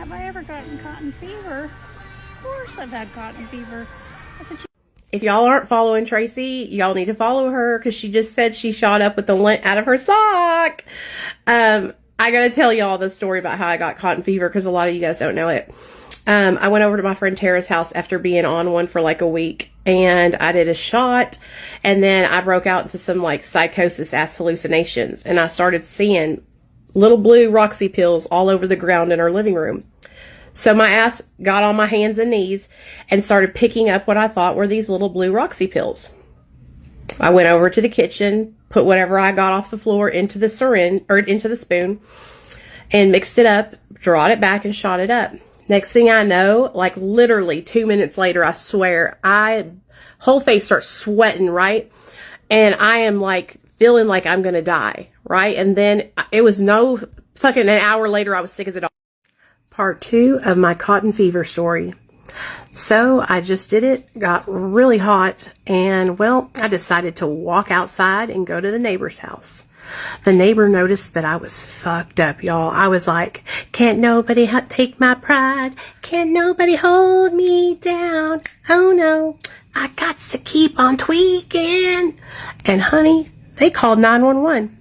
Have I ever gotten cotton fever? Of course I've had cotton fever. That's what you... If y'all aren't following Tracy, y'all need to follow her because she just said she shot up with the lint out of her sock. I gotta tell y'all the story about how I got cotton fever because a lot of you guys don't know it. I went over to my friend Tara's house after being on one for like a week, and I did a shot, and then I broke out into some like psychosis-ass hallucinations, and I started seeing little blue Roxy pills all over the ground in our living room. So my ass got on my hands and knees and started picking up what I thought were these little blue Roxy pills. I went over to the kitchen, put whatever I got off the floor into the syringe or into the spoon, and mixed it up, drawed it back, and shot it up. Next thing I know, like literally 2 minutes later, I swear, whole face starts sweating, right? And I am like feeling like I'm gonna die, right? And then it was no fucking an hour later, I was sick as a dog. Part 2 of my cotton fever story. So I just did it, got really hot, and well, I decided to walk outside and go to the neighbor's house. The neighbor noticed that I was fucked up, y'all. I was like, can't nobody take my pride. Can't nobody hold me down. Oh no, I got to keep on tweaking. And honey, they called 911.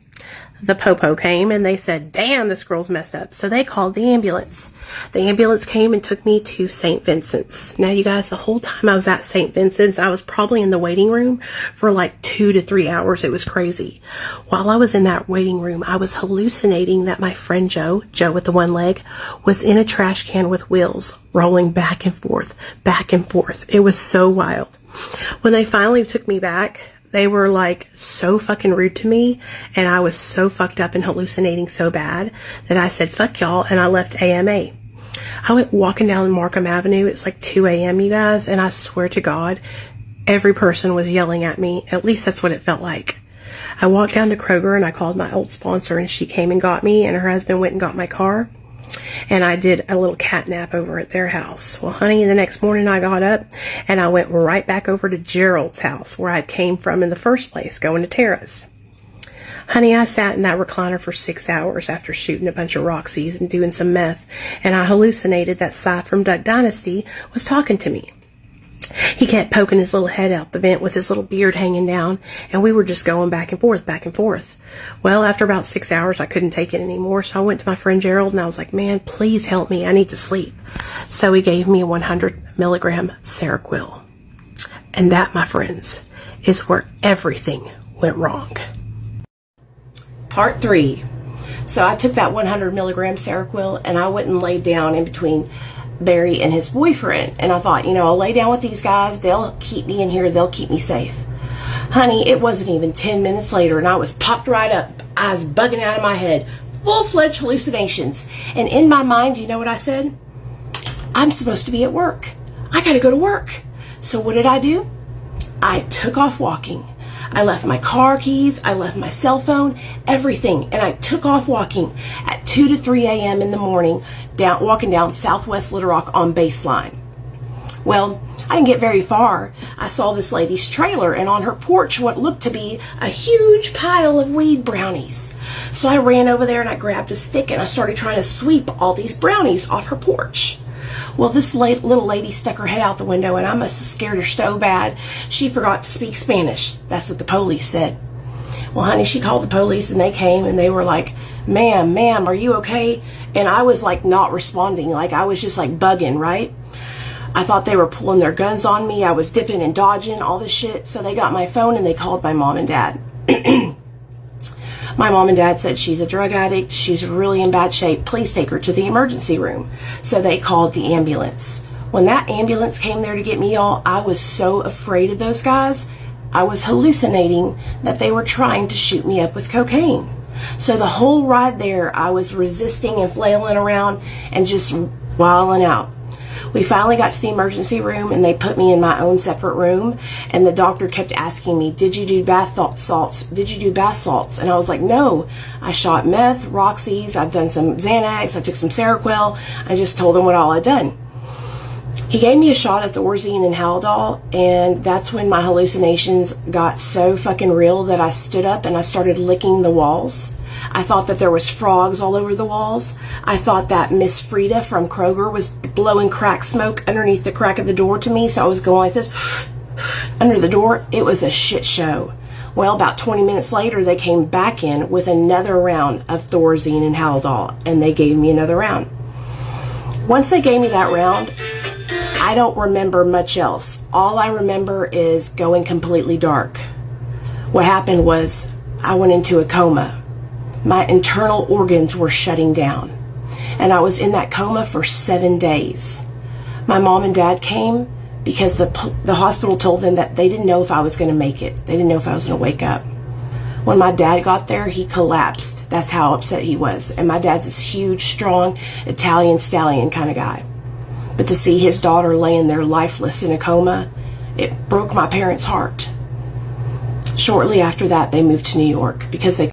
The popo came and they said, damn, this girl's messed up. So they called the ambulance. The ambulance came and took me to St. Vincent's. Now, you guys, the whole time I was at St. Vincent's, I was probably in the waiting room for like 2 to 3 hours. It was crazy. While I was in that waiting room, I was hallucinating that my friend Joe with the one leg, was in a trash can with wheels, rolling back and forth, back and forth. It was so wild. When they finally took me back, they were like so fucking rude to me, and I was so fucked up and hallucinating so bad that I said, fuck y'all, and I left AMA. I went walking down Markham Avenue. It was like 2 a.m., you guys, and I swear to God, every person was yelling at me. At least that's what it felt like. I walked down to Kroger and I called my old sponsor, and she came and got me, and her husband went and got my car. And I did a little cat nap over at their house. Well, honey, the next morning I got up and I went right back over to Gerald's house where I came from in the first place, going to Tara's. Honey, I sat in that recliner for 6 hours after shooting a bunch of Roxys and doing some meth, and I hallucinated that Cy from Duck Dynasty was talking to me. He kept poking his little head out the vent with his little beard hanging down, and we were just going back and forth, back and forth. Well, after about 6 hours, I couldn't take it anymore, so I went to my friend Gerald, and I was like, man, please help me. I need to sleep. So he gave me a 100 milligram Seroquel. And that, my friends, is where everything went wrong. Part 3. So I took that 100 milligram Seroquel, and I went and laid down in between Barry and his boyfriend, and I thought, you know, I'll lay down with these guys, they'll keep me in here, they'll keep me safe. Honey, it wasn't even 10 minutes later and I was popped right up, eyes bugging out of my head, full-fledged hallucinations. And in my mind, you know what I said? I'm supposed to be at work. I gotta go to work. So what did I do? I took off walking. I left my car keys, I left my cell phone, everything, and I took off walking at 2 to 3 a.m. in the morning, walking down Southwest Little Rock on Baseline. Well, I didn't get very far. I saw this lady's trailer, and on her porch what looked to be a huge pile of weed brownies. So I ran over there and I grabbed a stick and I started trying to sweep all these brownies off her porch. Well, this little lady stuck her head out the window, and I must have scared her so bad she forgot to speak Spanish. That's what the police said. Well, honey, she called the police, and they came, and they were like, ma'am, are you okay? And I was like not responding, like I was just like bugging, right? I thought they were pulling their guns on me. I was dipping and dodging, all this shit. So they got my phone and they called my mom and dad. My mom and dad said, she's a drug addict. She's really in bad shape. Please take her to the emergency room. So they called the ambulance. When that ambulance came there to get me, y'all, I was so afraid of those guys. I was hallucinating that they were trying to shoot me up with cocaine. So the whole ride there, I was resisting and flailing around and just wilding out. We finally got to the emergency room, and they put me in my own separate room, and the doctor kept asking me, did you do bath salts? Did you do bath salts? And I was like, no, I shot meth, Roxy's, I've done some Xanax, I took some Seroquel. I just told him what all I'd done. He gave me a shot of Thorazine and Haldol, and that's when my hallucinations got so fucking real that I stood up and I started licking the walls. I thought that there was frogs all over the walls. I thought that Miss Frida from Kroger was blowing crack smoke underneath the crack of the door to me, so I was going like this under the door. It was a shit show. Well, about 20 minutes later, they came back in with another round of Thorazine and Haldol, and they gave me another round. Once they gave me that round, I don't remember much else. All I remember is going completely dark. What happened was I went into a coma. My internal organs were shutting down, and I was in that coma for 7 days. My mom and dad came because the hospital told them that they didn't know if I was going to make it. They didn't know if I was going to wake up. When my dad got there, he collapsed. That's how upset he was. And my dad's this huge, strong, Italian stallion kind of guy. But to see his daughter laying there lifeless in a coma, it broke my parents' heart. Shortly after that, they moved to New York because they